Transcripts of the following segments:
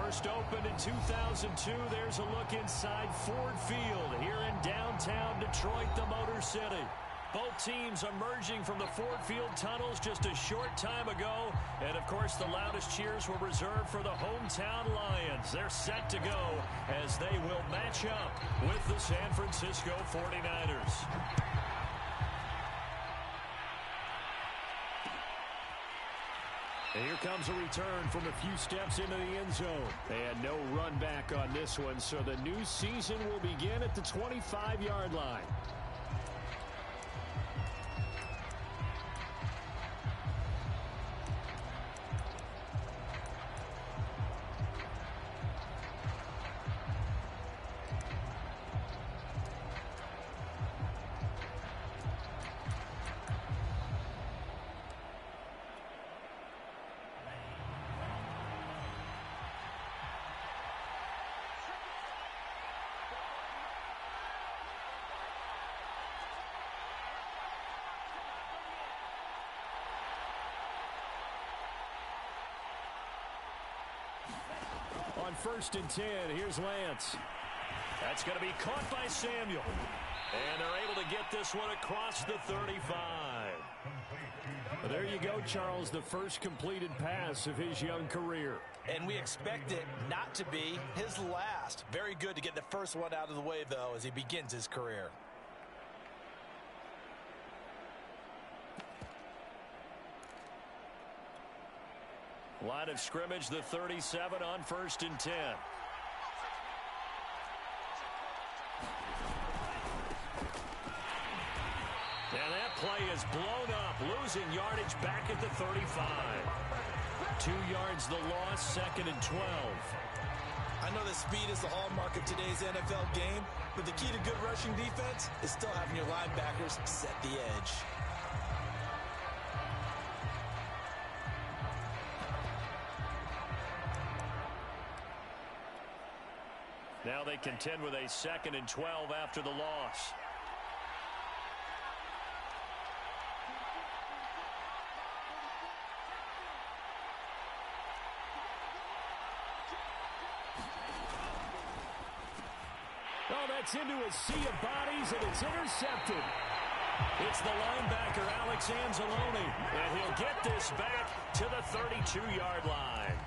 First opened in 2002, there's a look inside Ford Field here in downtown Detroit, the Motor City. Both teams emerging from the Ford Field tunnels just a short time ago. And, of course, the loudest cheers were reserved for the hometown Lions. They're set to go as they will match up with the San Francisco 49ers. And here comes a return from a few steps into the end zone. And no run back on this one, so the new season will begin at the 25-yard line. On 1st and 10, here's Lance. That's going to be caught by Samuel. And they're able to get this one across the 35. Well, there you go, Charles, the first completed pass of his young career. And we expect it not to be his last. Very good to get the first one out of the way, though, as he begins his career. Line of scrimmage, the 37 on 1st and 10. And that play is blown up, losing yardage back at the 35. 2 yards the loss, 2nd and 12. I know that speed is the hallmark of today's NFL game, but the key to good rushing defense is still having your linebackers set the edge. Now they contend with a 2nd and 12 after the loss. Oh, that's into a sea of bodies, and it's intercepted. It's the linebacker, Alex Anzalone, and he'll get this back to the 32-yard line.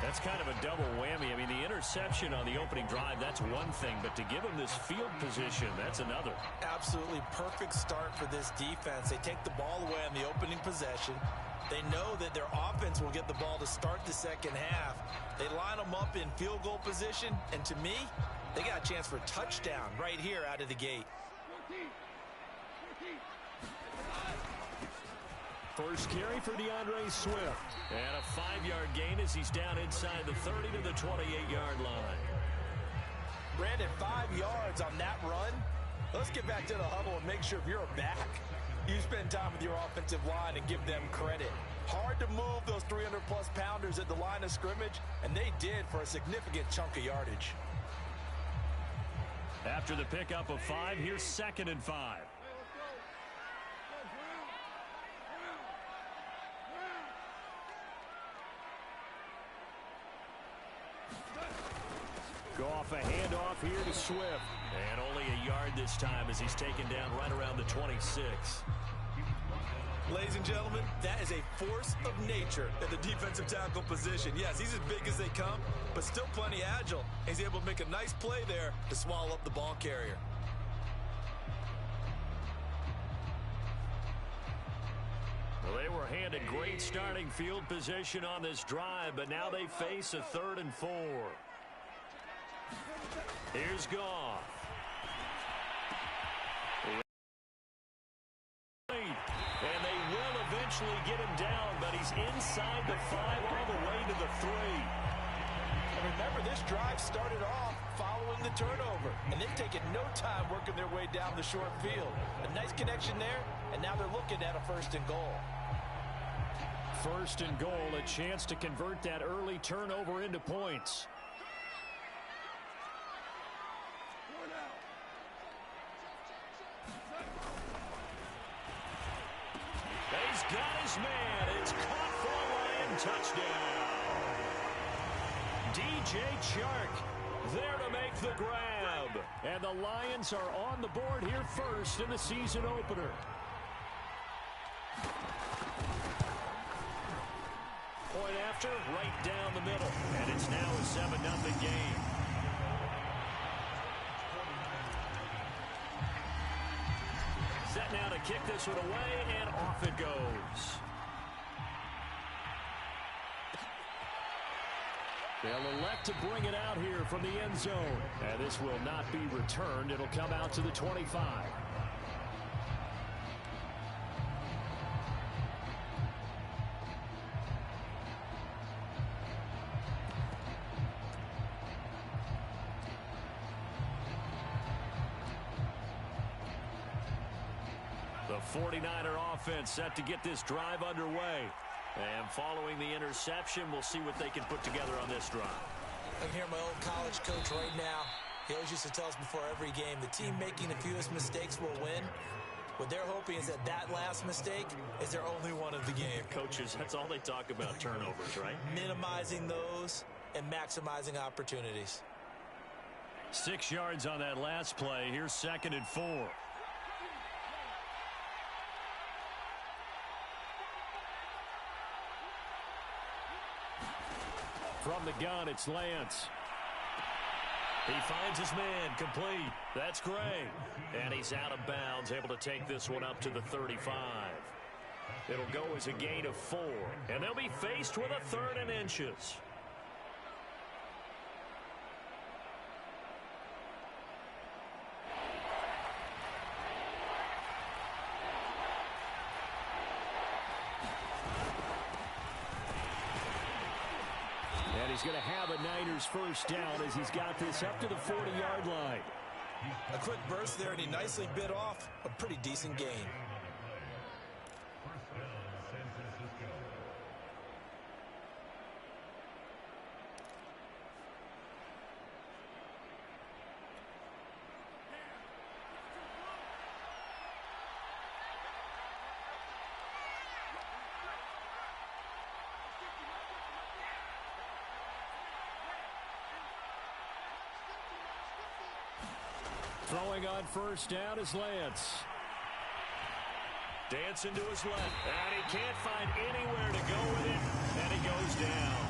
That's kind of a double whammy. I mean, the interception on the opening drive, that's one thing, but to give him this field position, that's another. Absolutely perfect start for this defense. They take the ball away on the opening possession. They know that their offense will get the ball to start the second half. They line them up in field goal position, and to me, they got a chance for a touchdown right here out of the gate. First carry for DeAndre Swift. And a 5-yard gain as he's down inside the 30 to the 28-yard line. Brandon, 5 yards on that run. Let's get back to the huddle and make sure if you're a back, you spend time with your offensive line and give them credit. Hard to move those 300-plus pounders at the line of scrimmage, and they did for a significant chunk of yardage. After the pickup of 5, here's 2nd and 5. Go off a handoff here to Swift. And only a yard this time as he's taken down right around the 26. Ladies and gentlemen, that is a force of nature at the defensive tackle position. Yes, he's as big as they come, but still plenty agile. He's able to make a nice play there to swallow up the ball carrier. Well, they were handed great starting field position on this drive, but now they face a 3rd and 4. Here's Goff. And they will eventually get him down, but he's inside the 5 all the way to the 3. And remember, this drive started off following the turnover, and they've taken no time working their way down the short field. A nice connection there, and now they're looking at a 1st and goal. 1st and goal, a chance to convert that early turnover into points. He's got his man. It's caught for a Lion touchdown. DJ Chark there to make the grab. And the Lions are on the board here first in the season opener. Point after, right down the middle. And it's now a 7-0 game. Set now to kick this one away, and off it goes. They'll elect to bring it out here from the end zone. And this will not be returned. It'll come out to the 25. The 49er offense set to get this drive underway. And following the interception, we'll see what they can put together on this drive. I can hear my old college coach right now. He always used to tell us before every game, the team making the fewest mistakes will win. What they're hoping is that that last mistake is their only one of the game. Coaches, that's all they talk about, turnovers, right? Minimizing those and maximizing opportunities. 6 yards on that last play. Here's 2nd and 4. From the gun, it's Lance. He finds his man, complete. That's Gray. And he's out of bounds, able to take this one up to the 35. It'll go as a gain of 4. And they'll be faced with a 3rd and inches. He's going to have a Niners first down as he's got this up to the 40-yard line. A quick burst there, and he nicely bit off a pretty decent gain. Throwing on first down is Lance. Dancing to his left. And he can't find anywhere to go with it. And he goes down.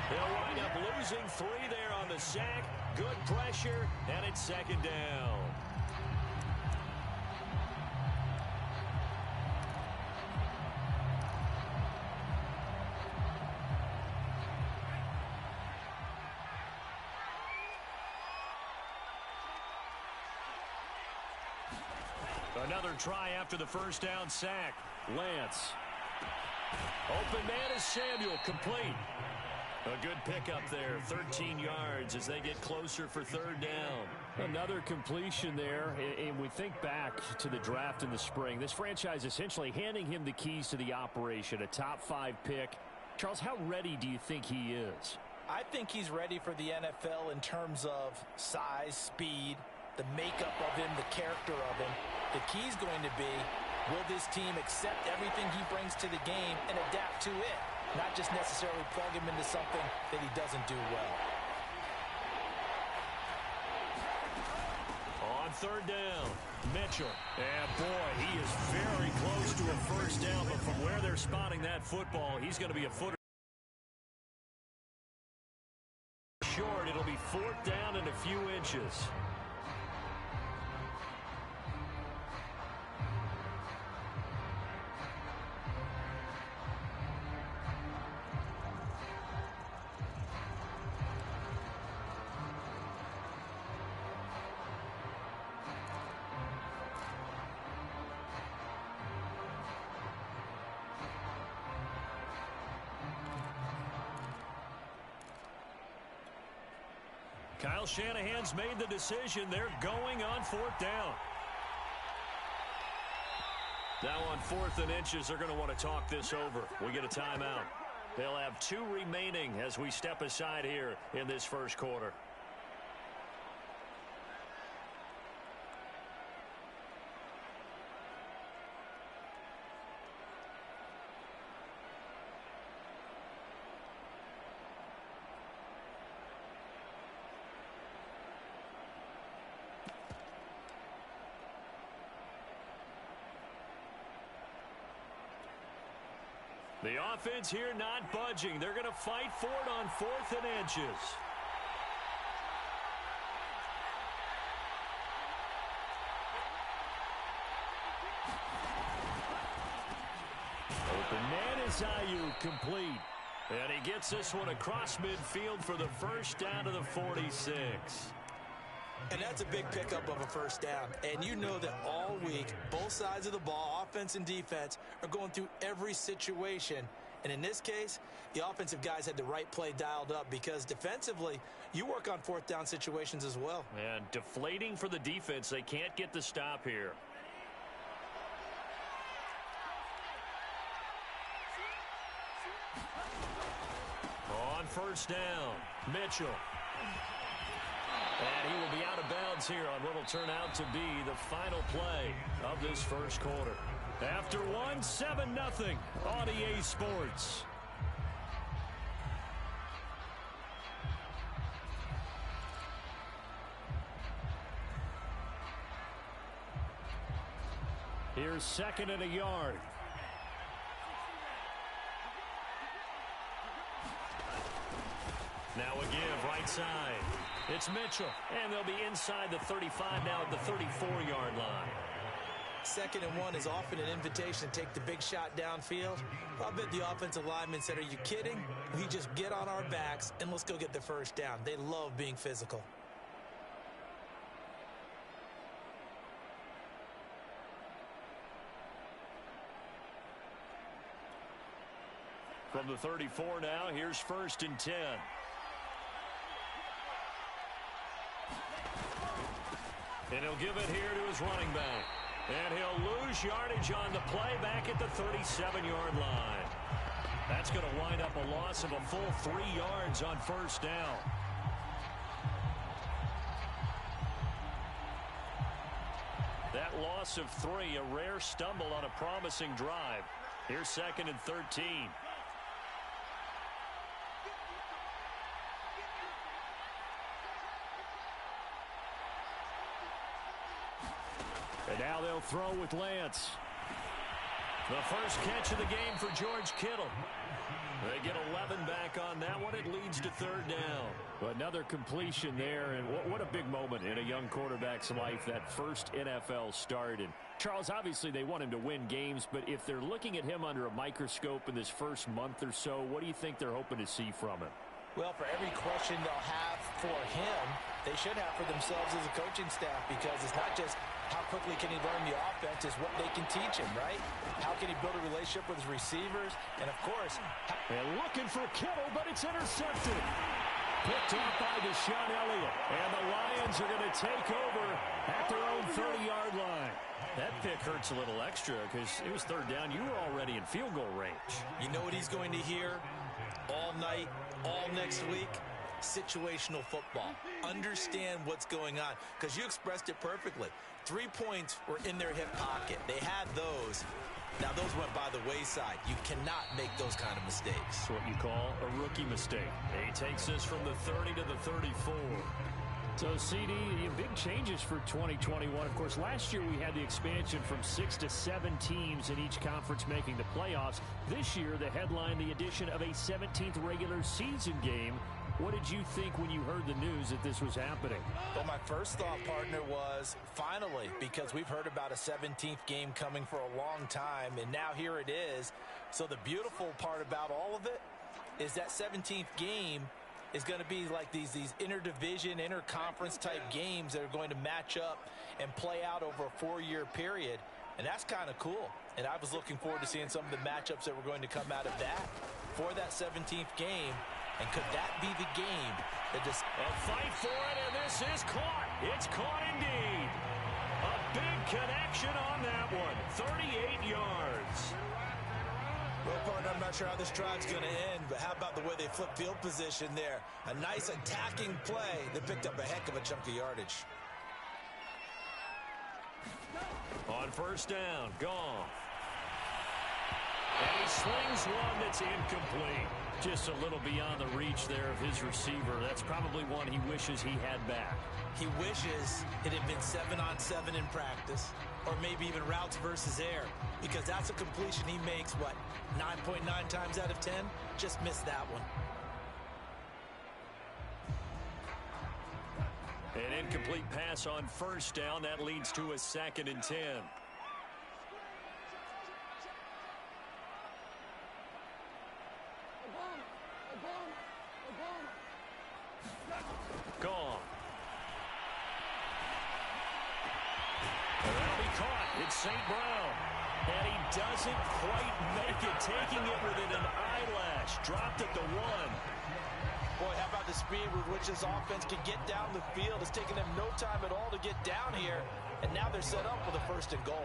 They'll wind up losing 3 there on the sack. Good pressure. And it's 2nd down. Another try after the first down sack. Lance. Open man is Samuel, complete. A good pickup there, 13 yards as they get closer for 3rd down. Another completion there, and we think back to the draft in the spring. This franchise essentially handing him the keys to the operation, a top 5 pick. Charles, how ready do you think he is? I think he's ready for the NFL in terms of size, speed, the makeup of him, the character of him. The key's going to be, will this team accept everything he brings to the game and adapt to it? Not just necessarily plug him into something that he doesn't do well. On 3rd down, Mitchell. And boy, he is very close to a first down, but from where they're spotting that football, he's going to be a footer short. It'll be 4th down and a few inches. Kyle Shanahan's made the decision. They're going on 4th down. Now on 4th and inches, they're going to want to talk this over. We get a timeout. They'll have 2 remaining as we step aside here in this first quarter. The offense here not budging. They're going to fight for it on 4th and inches. Open man is Ayuk, complete. And he gets this one across midfield for the first down to the 46. And that's a big pickup of a first down. And you know that all week, both sides of the ball, offense and defense, are going through every situation. And in this case, the offensive guys had the right play dialed up because defensively, you work on 4th down situations as well. And deflating for the defense. They can't get the stop here. On first down, Mitchell. And he will be out of bounds here on what will turn out to be the final play of this first quarter. After 7-0 on EA Sports. Here's 2nd and a yard. Now a give right side. It's Mitchell, and they'll be inside the 35 now at the 34-yard line. 2nd and 1 is often an invitation to take the big shot downfield. I bet the offensive lineman said, are you kidding? We just get on our backs and let's go get the first down. They love being physical. From the 34 now, here's 1st and 10. And he'll give it here to his running back. And he'll lose yardage on the play back at the 37-yard line. That's going to wind up a loss of a full 3 yards on first down. That loss of 3, a rare stumble on a promising drive. Here's 2nd and 13. And now they'll throw with Lance. The first catch of the game for George Kittle. They get 11 back on that one. It leads to 3rd down. Another completion there, and what a big moment in a young quarterback's life, that first NFL start. And Charles, obviously they want him to win games, but if they're looking at him under a microscope in this first month or so, what do you think they're hoping to see from him? Well, for every question they'll have for him, they should have for themselves as a coaching staff, because it's not just how quickly can he learn the offense, it's what they can teach him, right? How can he build a relationship with his receivers? And, of course, and looking for Kittle, but it's intercepted. Picked off by Deshaun Elliott. And the Lions are going to take over at their own 30-yard line. That pick hurts a little extra because it was 3rd down. You were already in field goal range. You know what he's going to hear all night, all next week? Situational football. Understand what's going on, because you expressed it perfectly. 3 points were in their hip pocket. They had those. Now, those went by the wayside. You cannot make those kind of mistakes. That's what you call a rookie mistake. He takes this from the 30 to the 34. So, CD, big changes for 2021. Of course, last year we had the expansion from 6 to 7 teams in each conference making the playoffs. This year, the headline, the addition of a 17th regular season game. What did you think when you heard the news that this was happening? Well, my first thought, partner, was finally, because we've heard about a 17th game coming for a long time, and now here it is. So the beautiful part about all of it is that 17th game is going to be like these interdivision, interconference type games that are going to match up and play out over a 4-year period. And that's kind of cool. And I was looking forward to seeing some of the matchups that were going to come out of that for that 17th game. And could that be the game that just... A fight for it, and this is caught. It's caught indeed. A big connection on that one. 38 yards. Well, partner, I'm not sure how this drive's going to end, but how about the way they flip field position there? A nice attacking play that picked up a heck of a chunk of yardage. On first down, Goff. And he slings one that's incomplete. Just a little beyond the reach there of his receiver. That's probably one he wishes he had back. He wishes it had been 7-on-7 in practice, or maybe even routes versus air, because that's a completion he makes, 9.9 times out of 10? Just missed that one. An incomplete pass on first down. That leads to a 2nd and 10. Gone. And that'll be caught. It's St. Brown. And he doesn't quite make it, taking it within an eyelash. Dropped at the 1. Boy, how about the speed with which this offense can get down the field? It's taken them no time at all to get down here, and now they're set up with a 1st and goal.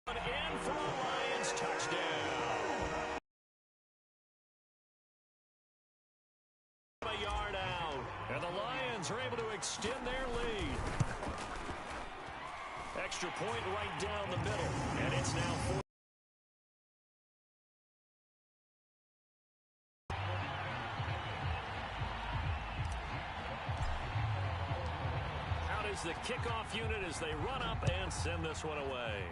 And for a Lions touchdown. A yard out, and the Lions are able to extend their lead. Extra point right down the middle, and it's now 4. Out is the kickoff unit as they run up and send this one away.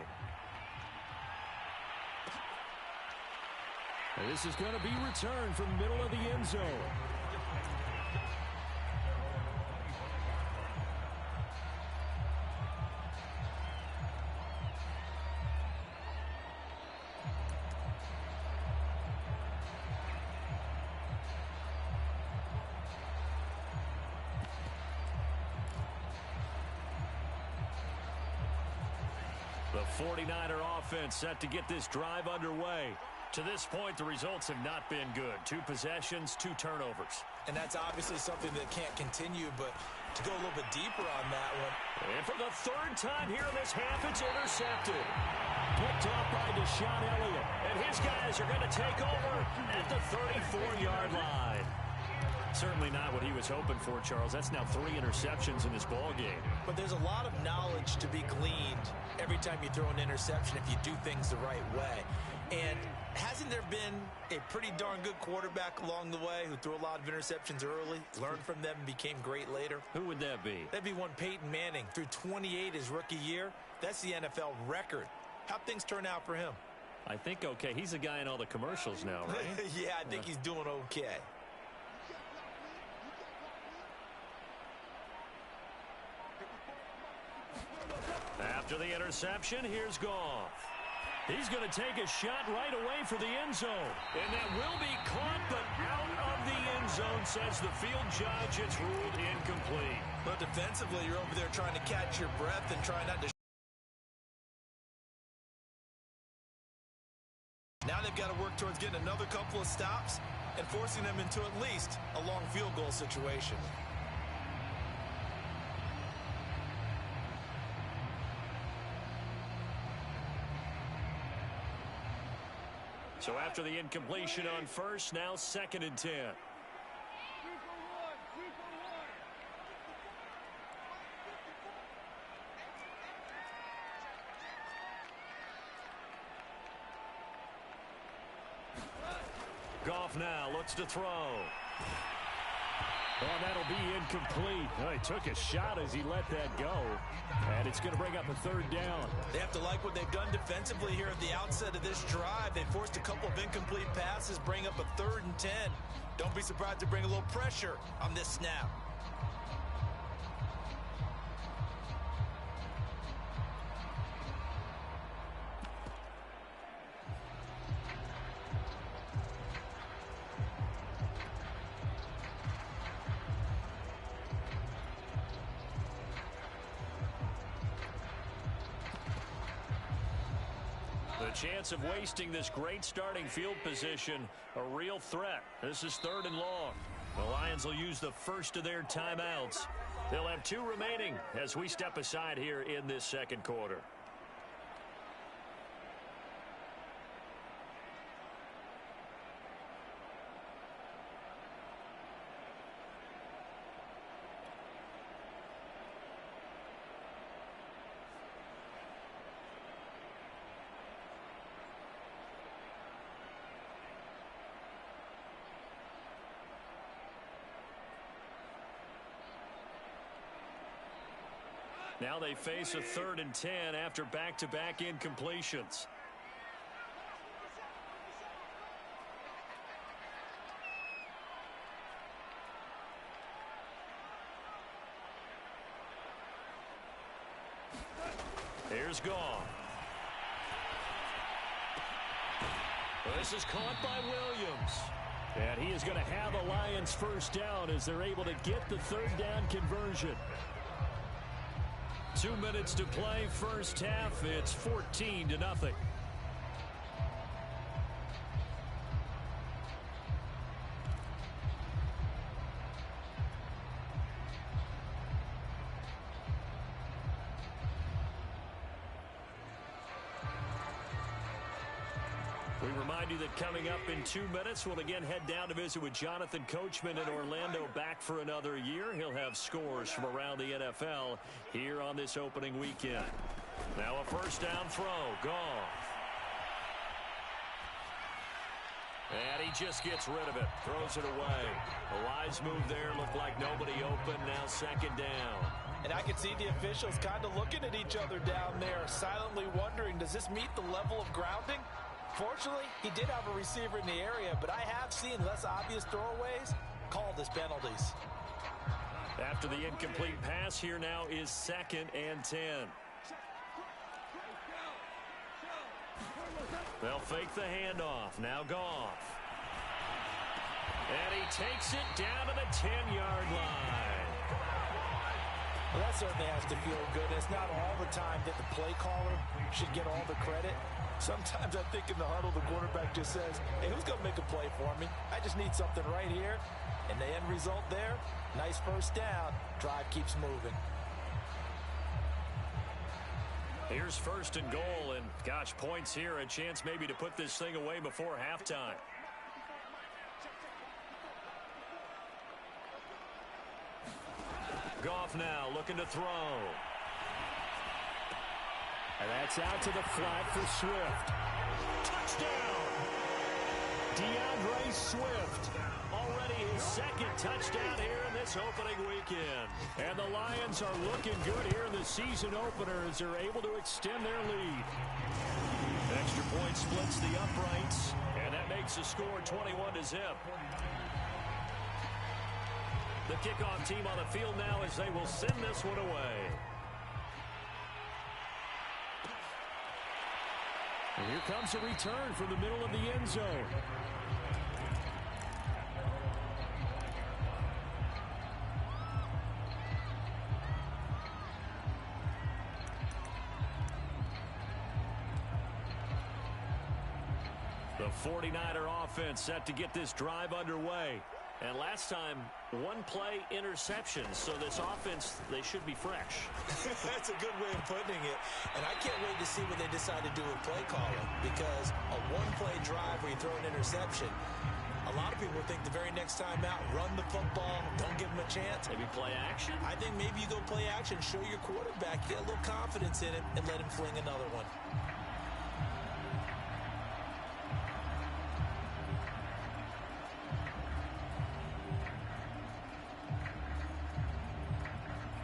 And this is going to be returned from middle of the end zone. The 49er offense set to get this drive underway. To this point, the results have not been good. 2 possessions, 2 turnovers. And that's obviously something that can't continue, but to go a little bit deeper on that one. And for the 3rd time here in this half, it's intercepted. Picked off by Deshaun Elliott. And his guys are going to take over at the 34-yard line. Certainly not what he was hoping for, Charles. That's now 3 interceptions in this ball game. But there's a lot of knowledge to be gleaned every time you throw an interception if you do things the right way. And hasn't there been a pretty darn good quarterback along the way who threw a lot of interceptions early, learned from them, and became great later? Who would that be? That'd be one Peyton Manning. Threw 28 his rookie year. That's the NFL record. How'd things turn out for him? I think okay. He's a guy in all the commercials now, right? Yeah, I think he's doing okay. After the interception, here's Goff. He's going to take a shot right away for the end zone. And that will be caught, but out of the end zone, says the field judge. It's ruled incomplete. But defensively, you're over there trying to catch your breath and try not to. Now they've got to work towards getting another couple of stops and forcing them into at least a long field goal situation. So after the incompletion on first, now 2nd and 10. Goff now looks to throw. Oh, that'll be incomplete. Oh, he took a shot as he let that go. And it's going to bring up a 3rd down. They have to like what they've done defensively here at the outset of this drive. They forced a couple of incomplete passes, bring up a 3rd and 10. Don't be surprised to bring a little pressure on this snap. Chance of wasting this great starting field position, a real threat. This is 3rd and long. The Lions will use the first of their timeouts. They'll have 2 remaining as we step aside here in this 2nd quarter. Now they face a 3rd and 10 after back-to-back incompletions. Here's Goff. This is caught by Williams. And he is going to have a Lions first down as they're able to get the 3rd down conversion. 2 minutes to play, first half. It's 14-0. We remind you that coming up in 2 minutes, we'll again head down to visit with Jonathan Coachman in Orlando, back for another year. He'll have scores from around the NFL here on this opening weekend. Now a first down throw. Goff. And he just gets rid of it. Throws it away. A wise move there. Looked like nobody open. Now 2nd down. And I can see the officials kind of looking at each other down there, silently wondering, does this meet the level of grounding? Fortunately, he did have a receiver in the area, but I have seen less obvious throwaways called as penalties. After the incomplete pass, here now is 2nd and 10. They'll fake the handoff. Now Goff. And he takes it down to the 10-yard line. Well, that certainly has to feel good. It's not all the time that the play caller should get all the credit. Sometimes I think in the huddle, the quarterback just says, hey, who's going to make a play for me? I just need something right here. And the end result there, nice first down. Drive keeps moving. Here's 1st and goal, and gosh, points here. A chance maybe to put this thing away before halftime. Goff now looking to throw. And that's out to the flat for Swift. Touchdown! DeAndre Swift. Already his 2nd touchdown here in this opening weekend. And the Lions are looking good here in the season opener as they're able to extend their lead. Extra point splits the uprights, and that makes the score 21-0. The kickoff team on the field now as they will send this one away. And here comes a return from the middle of the end zone. The 49er offense set to get this drive underway. And last time, 1-play interception. So this offense, they should be fresh. That's a good way of putting it. And I can't wait to see what they decide to do with play calling. Because a 1-play drive where you throw an interception, a lot of people think the very next time out, run the football, don't give them a chance. Maybe play action? I think maybe you go play action, show your quarterback, get a little confidence in it, and let him fling another one.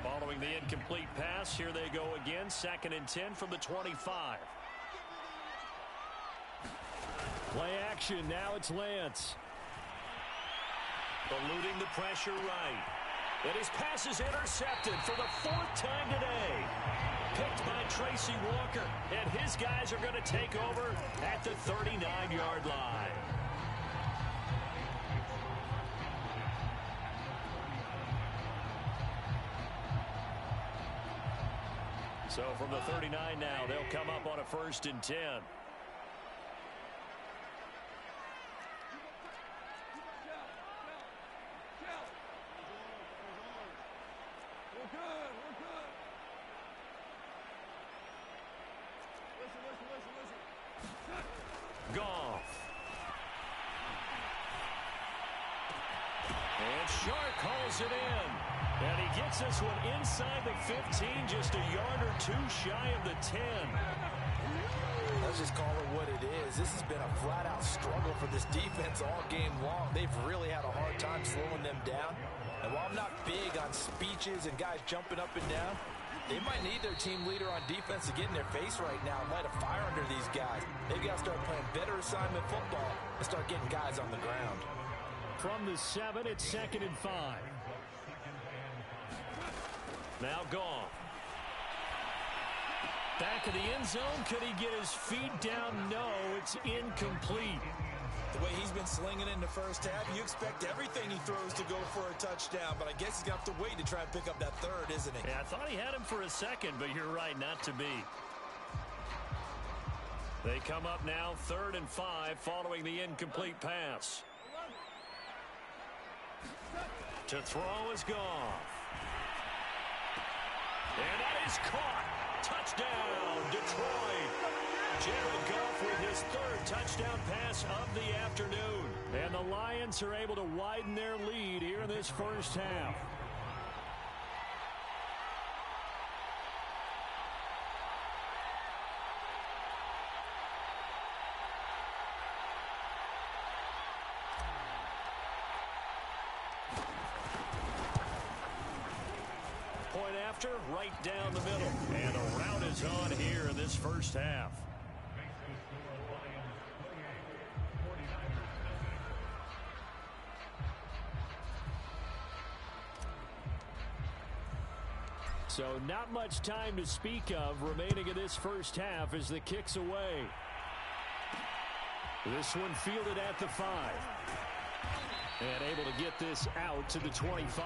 Following the incomplete pass, here they go again. 2nd and 10 from the 25. Play action. Now it's Lance. Eluding the pressure right. And his pass is intercepted for the 4th time today. Picked by Tracy Walker. And his guys are going to take over at the 39-yard line. So from the 39 now, they'll come up on a 1st and 10. Goff. And Shark calls it in. And he gets this one inside the 15, just a yard or 2 shy of the 10. Let's just call it what it is. This has been a flat-out struggle for this defense all game long. They've really had a hard time slowing them down. And while I'm not big on speeches and guys jumping up and down, They might need their team leader on defense to get in their face right now and light a fire under these guys. They've got to start playing better assignment football and start getting guys on the ground. From the 7, it's 2nd and 5. Now Goff. Back of the end zone. Could he get his feet down? No, it's incomplete. The way he's been slinging in the first half, you expect everything he throws to go for a touchdown, but I guess he's got to wait to try and pick up that third, isn't he? Yeah, I thought he had him for a second, but you're right, not to be. They come up now 3rd and 5 following the incomplete pass. To throw is Goff. And that is caught. Touchdown, Detroit. Jared Goff with his 3rd touchdown pass of the afternoon. And the Lions are able to widen their lead here in this first half. Point after, right down the middle. And the route is on here in this first half. So not much time to speak of remaining in this first half as the kick's away. This one fielded at the 5. And able to get this out to the 25.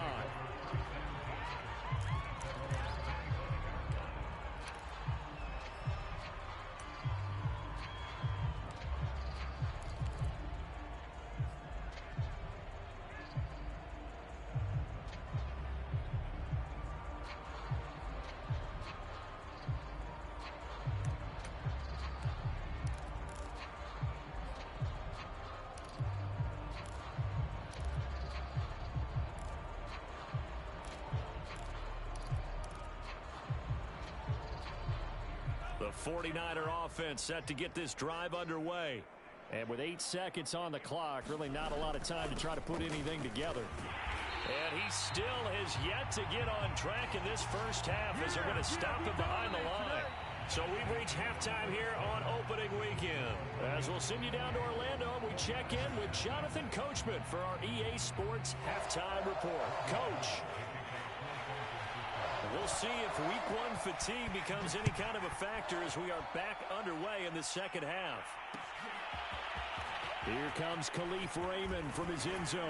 The 49er offense set to get this drive underway. And with 8 seconds on the clock, really not a lot of time to try to put anything together. And he still has yet to get on track in this first half as they're going to stop him behind the line. So we've reached halftime here on opening weekend. As we'll send you down to Orlando, we check in with Jonathan Coachman for our EA Sports Halftime Report. Coach. We'll see if week 1 fatigue becomes any kind of a factor as we are back underway in the second half. Here comes Khalif Raymond from his end zone.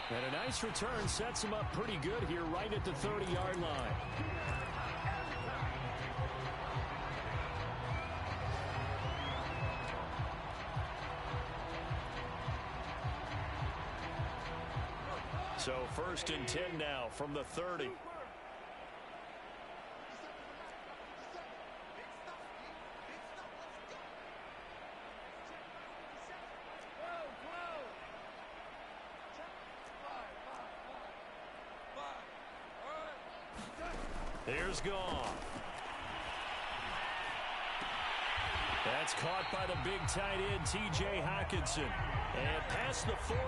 And a nice return sets him up pretty good here right at the 30-yard line. So 1st and 10 now from the 30. Here's Goff. That's caught by the big tight end, T.J. Hockenson. And past the 40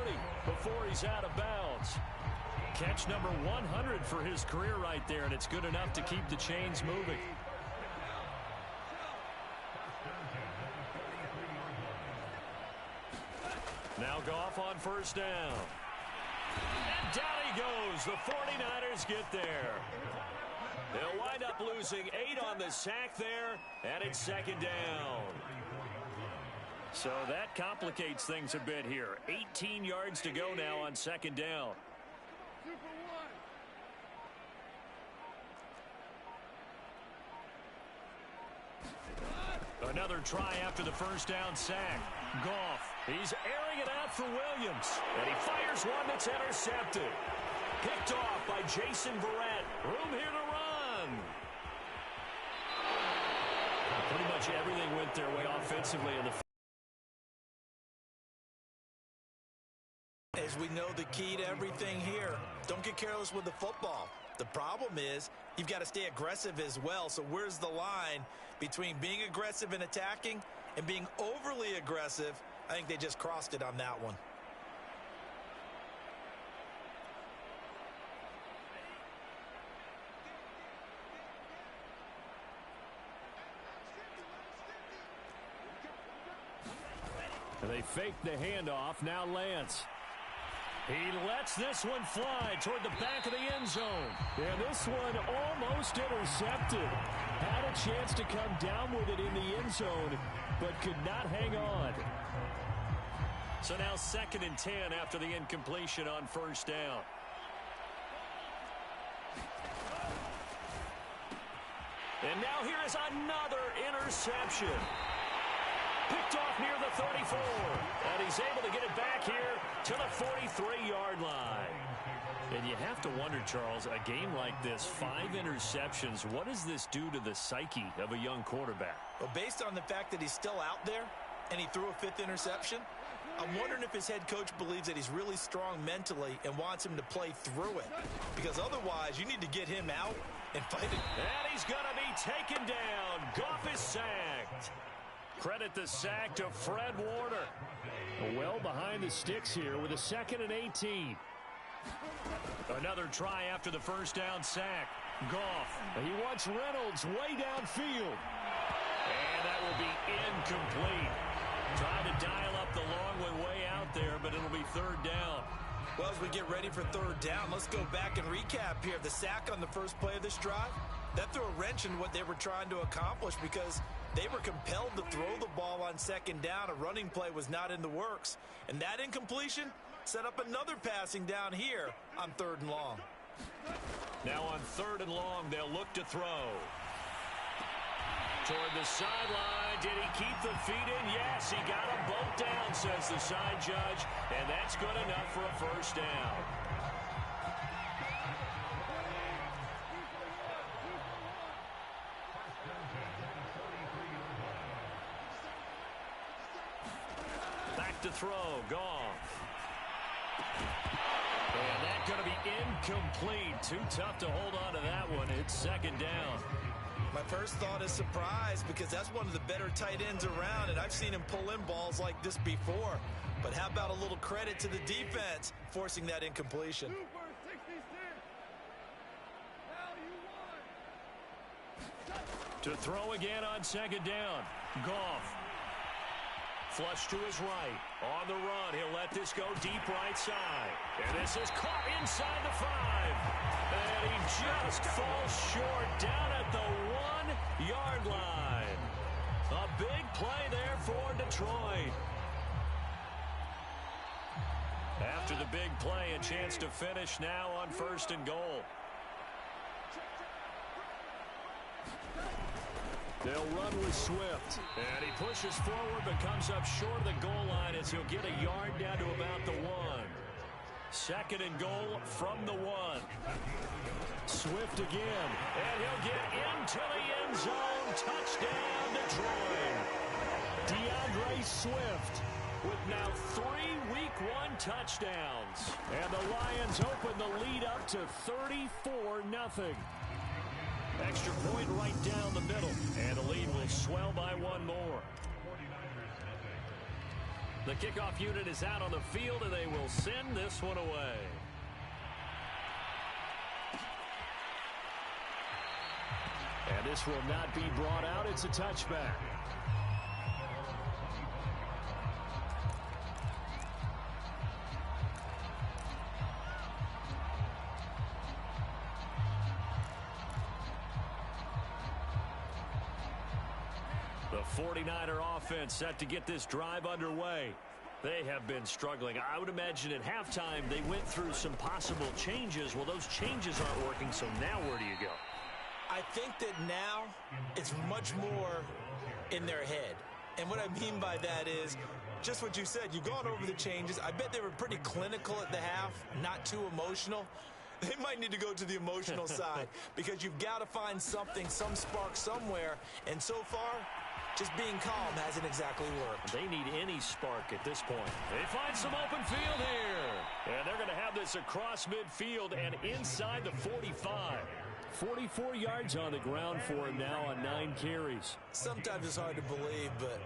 before he's out of bounds. Catch number 100 for his career right there, and it's good enough to keep the chains moving. Now Goff on 1st down. And down he goes. The 49ers get there. They'll wind up losing 8 on the sack there, and it's 2nd down. So that complicates things a bit here. 18 yards to go now on 2nd down. Another try after the 1st down sack. Goff, he's airing it out for Williams, and he fires one that's intercepted. Picked off by Jason Verrett. Room here to run. Pretty much everything went their way offensively in the. As we know, the key to everything here, don't get careless with the football. The problem is you've got to stay aggressive as well. So where's the line between being aggressive and attacking and being overly aggressive? I think they just crossed it on that one. They fake the handoff. Now Lance. He lets this one fly toward the back of the end zone. And this one almost intercepted. Had a chance to come down with it in the end zone, but could not hang on. So now 2nd and 10 after the incompletion on first down. And now here is another interception. Picked off near the 34. And he's able to get it back here to the 43-yard line. And you have to wonder, Charles, a game like this, 5 interceptions, what does this do to the psyche of a young quarterback? Well, based on the fact that he's still out there and he threw a 5th interception, I'm wondering if his head coach believes that he's really strong mentally and wants him to play through it. Because otherwise, you need to get him out and fight it. And he's going to be taken down. Goff is sacked. Credit the sack to Fred Warner. Well behind the sticks here with a 2nd and 18. Another try after the first down sack. Goff. He wants Reynolds way downfield. And that will be incomplete. Trying to dial up the long one way out there, but it'll be 3rd down. Well, as we get ready for 3rd down, let's go back and recap here. The sack on the first play of this drive, that threw a wrench in what they were trying to accomplish because they were compelled to throw the ball on 2nd down. A running play was not in the works. And that incompletion set up another passing down here on 3rd and long. Now on 3rd and long, they'll look to throw. Toward the sideline. Did he keep the feet in? Yes, he got them both down, says the side judge. And that's good enough for a first down. Back to throw. Goff. And that's going to be incomplete. Too tough to hold on to that one. It's 2nd down. My first thought is surprise because that's one of the better tight ends around, and I've seen him pull in balls like this before. But how about a little credit to the defense forcing that incompletion? To throw again on 2nd down. Goff. Flush to his right. On the run. He'll let this go deep right side. And this is caught inside the 5. And he just falls short down at the 1-yard line. A big play there for Detroit. After the big play, a chance to finish now on 1st and goal. They'll run with Swift. And he pushes forward but comes up short of the goal line as he'll get a yard down to about the 1. 2nd and goal from the 1. Swift again. And he'll get into the end zone. Touchdown, Detroit. DeAndre Swift with now 3 Week 1 touchdowns. And the Lions open the lead up to 34-0. Extra point right down the middle. And the lead will swell by 1 more. The kickoff unit is out on the field, and they will send this one away. And this will not be brought out. It's a touchback. The 49er offense set to get this drive underway. They have been struggling. I would imagine at halftime they went through some possible changes. Well, those changes aren't working, so now where do you go? I think that now it's much more in their head. And what I mean by that is just what you said. You've gone over the changes. I bet they were pretty clinical at the half, not too emotional. They might need to go to the emotional side because you've got to find something, some spark somewhere. And so far, just being calm hasn't exactly worked. They need any spark at this point. They find some open field here. And they're going to have this across midfield and inside the 45. 44 yards on the ground for him now on 9 carries. Sometimes it's hard to believe, but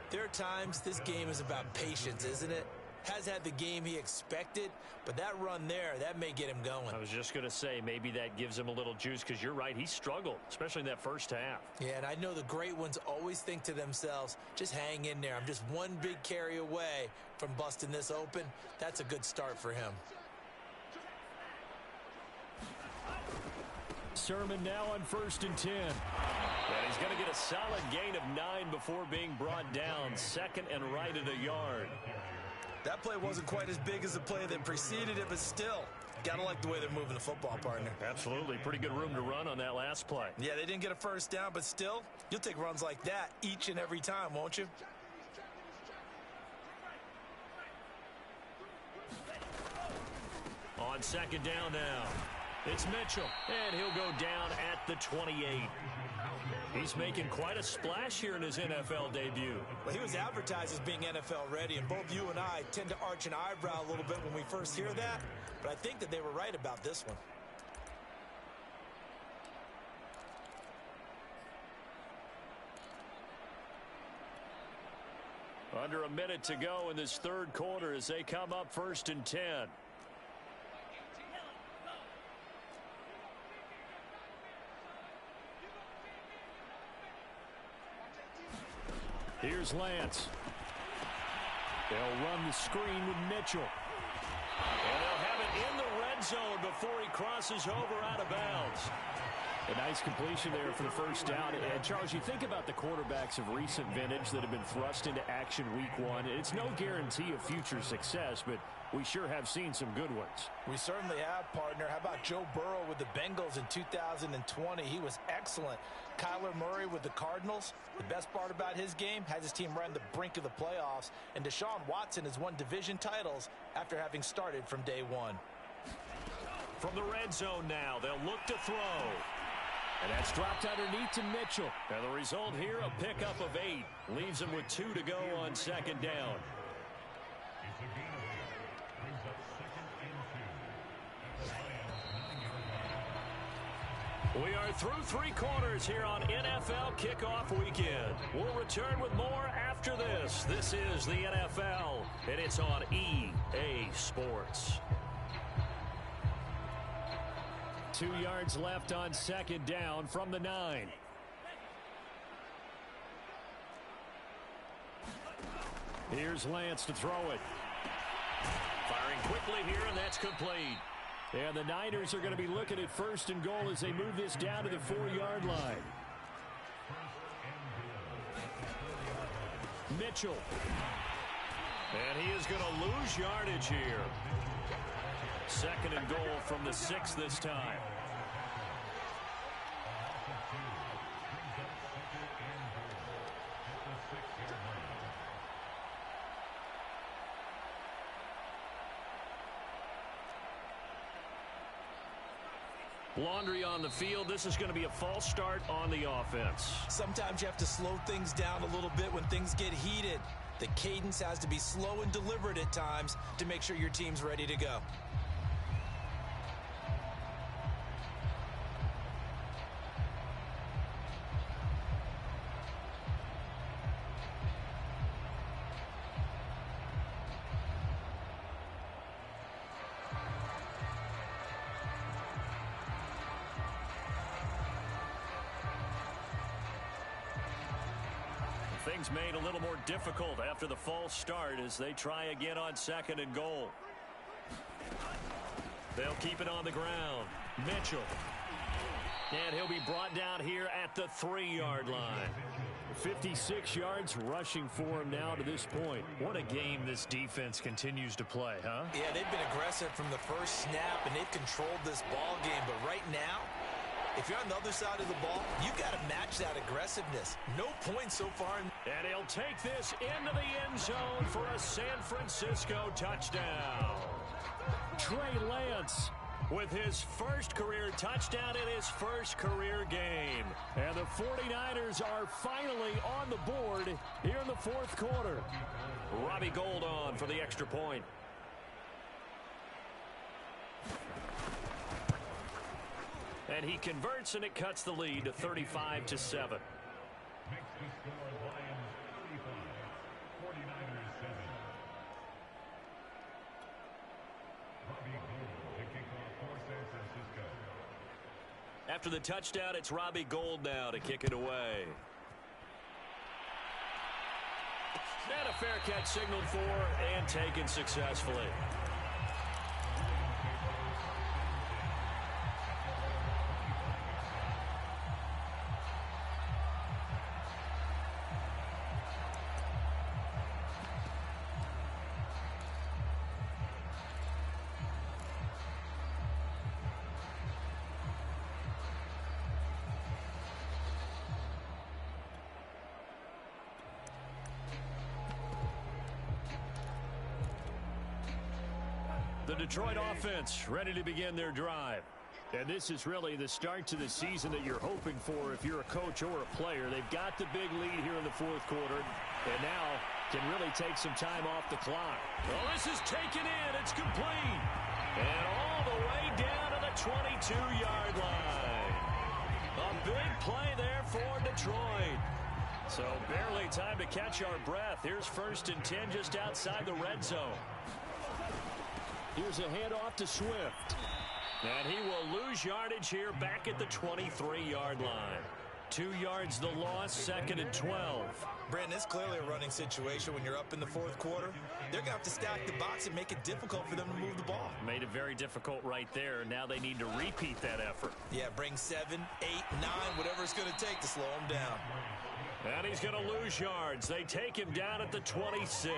there are times this game is about patience, isn't it? has had the game he expected, but that run there, that may get him going. I was just going to say, maybe that gives him a little juice, because you're right, he struggled, especially in that first half. Yeah, and I know the great ones always think to themselves, just hang in there. I'm just one big carry away from busting this open. That's a good start for him. Sermon now on 1st and 10. And he's going to get a solid gain of 9 before being brought down. 2nd and right at a yard. That play wasn't quite as big as the play that preceded it, but still, gotta like the way they're moving the football, partner. Absolutely. Pretty good room to run on that last play. Yeah, they didn't get a first down, but still, you'll take runs like that each and every time, won't you? On 2nd down now, it's Mitchell, and he'll go down at the 28. He's making quite a splash here in his NFL debut. Well, he was advertised as being NFL ready, and both you and I tend to arch an eyebrow a little bit when we first hear that, but I think that they were right about this one. Under a minute to go in this 3rd quarter as they come up 1st and 10. Here's Lance. They'll run the screen with Mitchell. And they'll have it in the red zone before he crosses over out of bounds. A nice completion there for the first down. And, Charles, you think about the quarterbacks of recent vintage that have been thrust into action week 1. It's no guarantee of future success, but we sure have seen some good ones. We certainly have, partner. How about Joe Burrow with the Bengals in 2020? He was excellent. Kyler Murray with the Cardinals. The best part about his game has his team right on the brink of the playoffs. And Deshaun Watson has won division titles after having started from day 1. From the red zone now, they'll look to throw. And that's dropped underneath to Mitchell. And the result here, a pickup of 8. Leaves him with 2 to go on 2nd down. We are through 3 quarters here on NFL Kickoff Weekend. We'll return with more after this. This is the NFL, and it's on EA Sports. 2 yards left on 2nd down from the 9. Here's Lance to throw it. Firing quickly here, and that's complete. And the Niners are going to be looking at 1st and goal as they move this down to the 4-yard line. Mitchell. And he is going to lose yardage here. 2nd and goal from the 6 this time. Laundry on the field. This is going to be a false start on the offense. Sometimes you have to slow things down a little bit when things get heated. The cadence has to be slow and deliberate at times to make sure your team's ready to go. Things made a little more difficult after the false start as they try again on 2nd and goal. They'll keep it on the ground. Mitchell. And he'll be brought down here at the 3-yard line. 56 yards rushing for him now to this point. What a game this defense continues to play, huh? Yeah, they've been aggressive from the first snap, and they've controlled this ball game. But right now, if you're on the other side of the ball, you've got to match that aggressiveness. No points so far. And he'll take this into the end zone for a San Francisco touchdown. Trey Lance with his first career touchdown in his first career game. And the 49ers are finally on the board here in the 4th quarter. Robbie Gould on for the extra point. And he converts, and it cuts the lead to 35-7. After the touchdown, it's Robbie Gould now to kick it away. And a fair catch signaled for and taken successfully. The Detroit offense ready to begin their drive. And this is really the start to the season that you're hoping for if you're a coach or a player. They've got the big lead here in the fourth quarter, and now can really take some time off the clock. Well, this is taken in. It's complete. And all the way down to the 22-yard line. A big play there for Detroit. So barely time to catch our breath. Here's 1st and 10 just outside the red zone. Here's a handoff to Swift. And he will lose yardage here back at the 23-yard line. 2 yards the loss, 2nd and 12. Brandon, it's clearly a running situation when you're up in the fourth quarter. They're going to have to stack the box and make it difficult for them to move the ball. Made it very difficult right there. Now they need to repeat that effort. Yeah, bring 7, 8, 9, whatever it's going to take to slow him down. And he's going to lose yards. They take him down at the 26.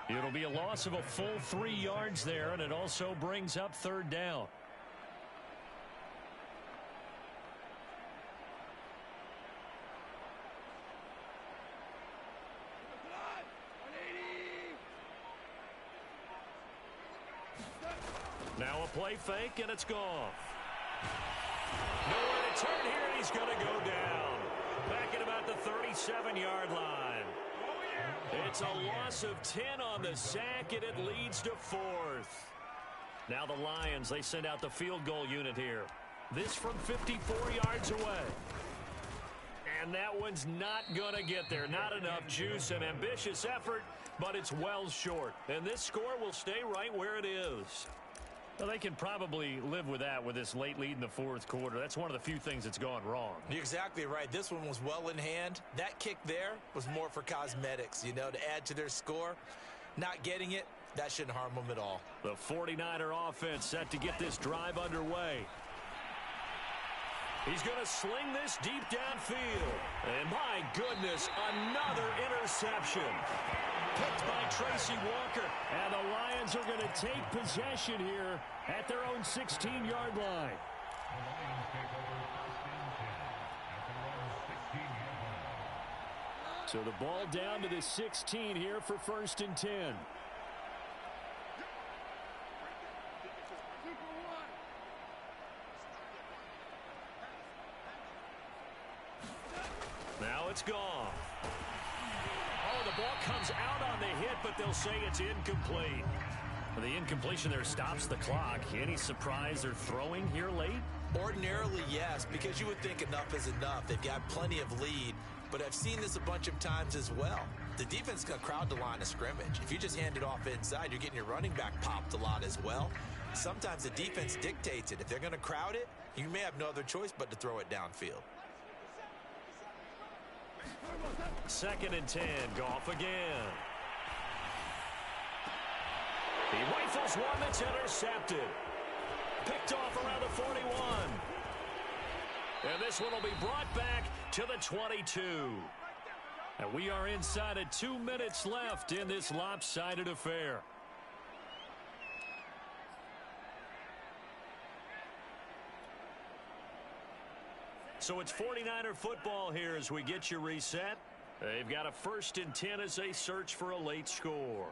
It'll be a loss of a full 3 yards there, and it also brings up 3rd down. Now a play fake, and it's gone. Nowhere to turn here, and he's going to go down. Back at about the 37-yard line. It's a loss of 10 on the sack, and it leads to 4th. Now the Lions, they send out the field goal unit here. This from 54 yards away. And that one's not going to get there. Not enough juice, an ambitious effort, but it's well short. And this score will stay right where it is. Well, they can probably live with that with this late lead in the fourth quarter. That's one of the few things that's gone wrong. You're exactly right. This one was well in hand. That kick there was more for cosmetics, you know, to add to their score. Not getting it, that shouldn't harm them at all. The 49er offense set to get this drive underway. He's going to sling this deep downfield. And my goodness, another interception. Picked by Tracy Walker. And the Lions are going to take possession here at their own 16-yard line. So the ball down to the 16 here for 1st and 10. Now it's gone. Oh, the ball comes out on the hit, but they'll say it's incomplete. The incompletion there stops the clock. Any surprise they're throwing here late? Ordinarily, yes, because you would think enough is enough. They've got plenty of lead, but I've seen this a bunch of times as well. The defense is going to crowd the line of scrimmage. If you just hand it off inside, you're getting your running back popped a lot as well. Sometimes the defense dictates it. If they're going to crowd it, you may have no other choice but to throw it downfield. 2nd and 10, Goff again. He rifles one that's intercepted. Picked off around the 41. And this one will be brought back to the 22. And we are inside of 2 minutes left in this lopsided affair. So it's 49er football here as we get you reset. They've got a 1st and 10 as they search for a late score.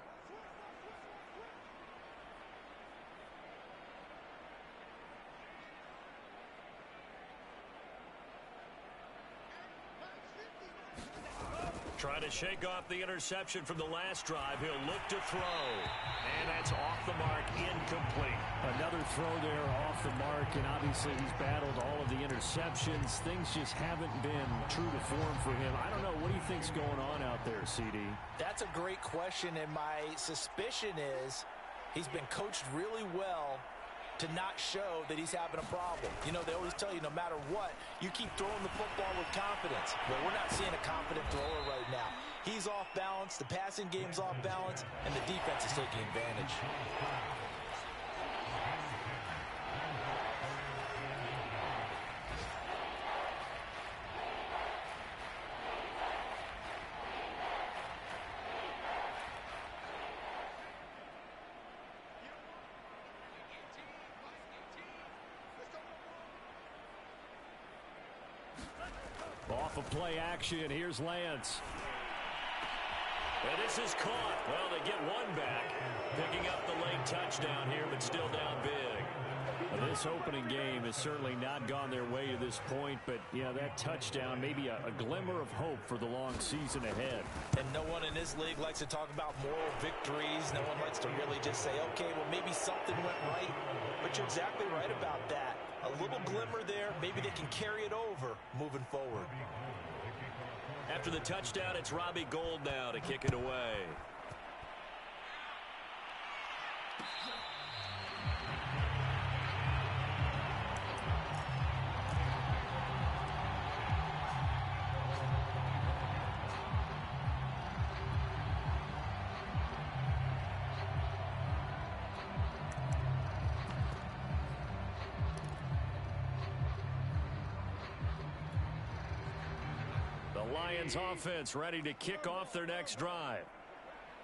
Trying to shake off the interception from the last drive. He'll look to throw. And that's off the mark, incomplete. Another throw there off the mark, and obviously he's battled all of the interceptions. Things just haven't been true to form for him. I don't know. What do you think's going on out there, CD? That's a great question, and my suspicion is he's been coached really well to not show that he's having a problem. You know, they always tell you no matter what, you keep throwing the football with confidence. Well, we're not seeing a confident thrower right now. He's off balance, the passing game's off balance, and the defense is taking advantage. Off of play action, here's Lance. And this is caught. Well, they get one back. Picking up the late touchdown here, but still down big. Well, this opening game has certainly not gone their way to this point, but, yeah, that touchdown, maybe a glimmer of hope for the long season ahead. And no one in this league likes to talk about moral victories. No one likes to really just say, okay, well, maybe something went right. But you're exactly right about that. A little glimmer there. Maybe they can carry it over moving forward. After the touchdown, it's Robbie Gould now to kick it away. Lions offense ready to kick off their next drive.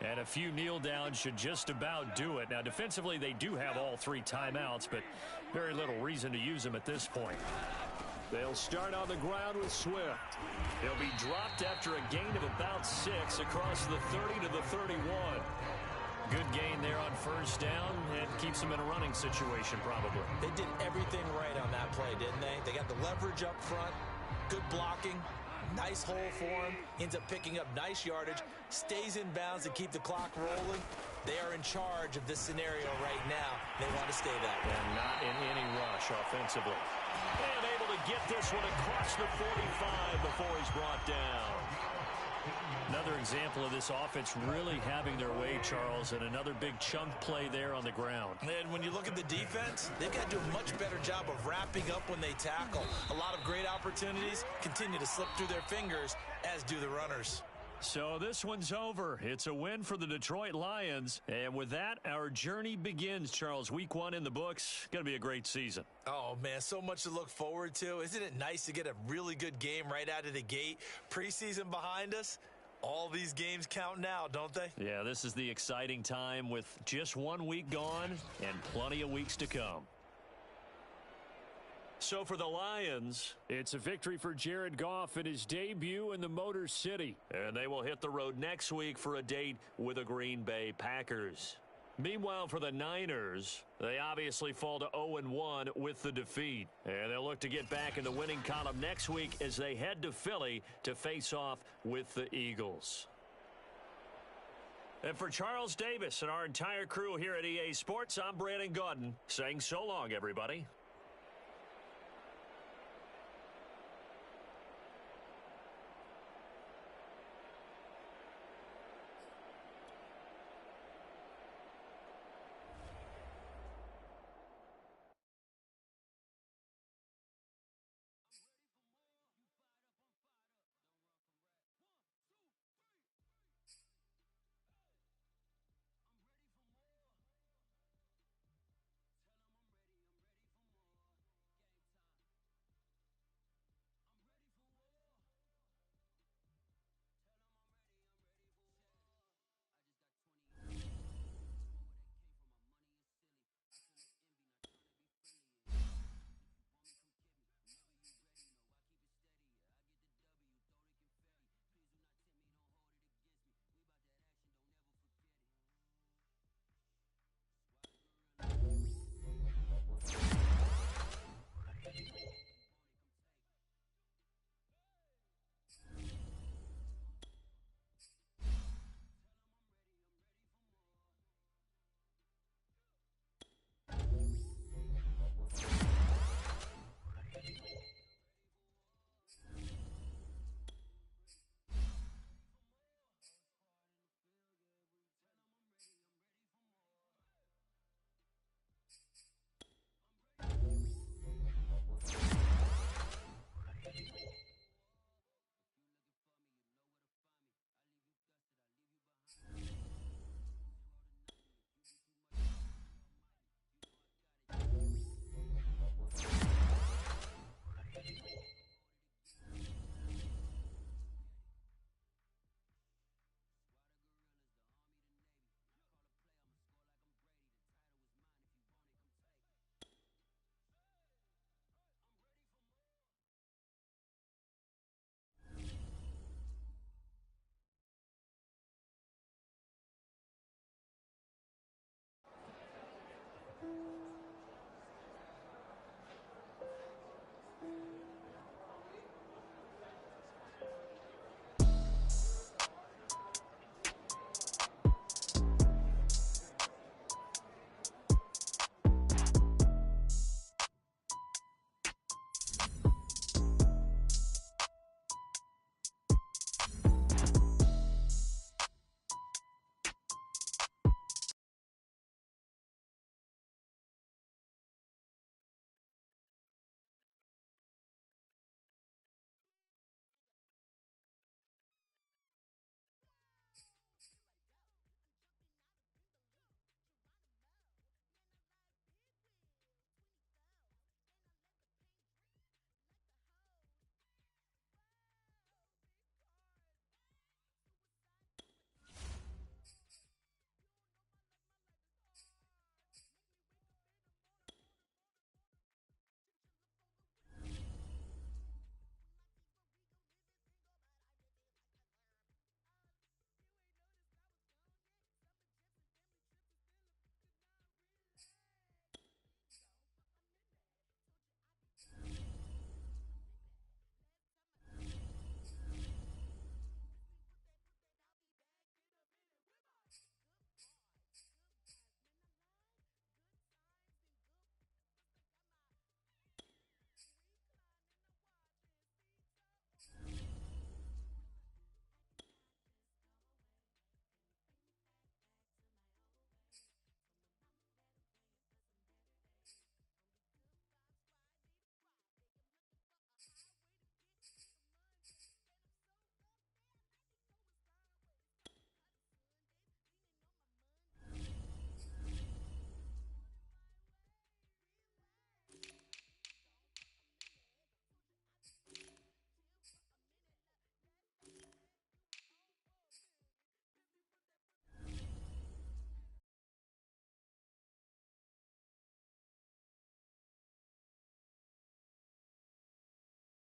And a few kneel downs should just about do it. Now, defensively, they do have all 3 timeouts, but very little reason to use them at this point. They'll start on the ground with Swift. He'll be dropped after a gain of about 6 across the 30 to the 31. Good gain there on first down and keeps them in a running situation probably. They did everything right on that play, didn't they? They got the leverage up front, good blocking. Nice hole for him. Ends up picking up nice yardage. Stays in bounds to keep the clock rolling. They are in charge of this scenario right now. They want to stay that way. And not in any rush offensively. And able to get this one across the 45 before he's brought down. Another example of this offense really having their way, Charles, and another big chunk play there on the ground. And when you look at the defense, they've got to do a much better job of wrapping up when they tackle. A lot of great opportunities continue to slip through their fingers, as do the runners. So this one's over. It's a win for the Detroit Lions. And with that, our journey begins, Charles. Week 1 in the books. Going to be a great season. Oh, man, so much to look forward to. Isn't it nice to get a really good game right out of the gate? Preseason behind us. All these games count now, don't they? Yeah, this is the exciting time with just 1 week gone and plenty of weeks to come. So for the Lions, it's a victory for Jared Goff in his debut in the Motor City. And they will hit the road next week for a date with the Green Bay Packers. Meanwhile, for the Niners, they obviously fall to 0-1 with the defeat. And they'll look to get back in the winning column next week as they head to Philly to face off with the Eagles. And for Charles Davis and our entire crew here at EA Sports, I'm Brandon Gaudin saying so long, everybody.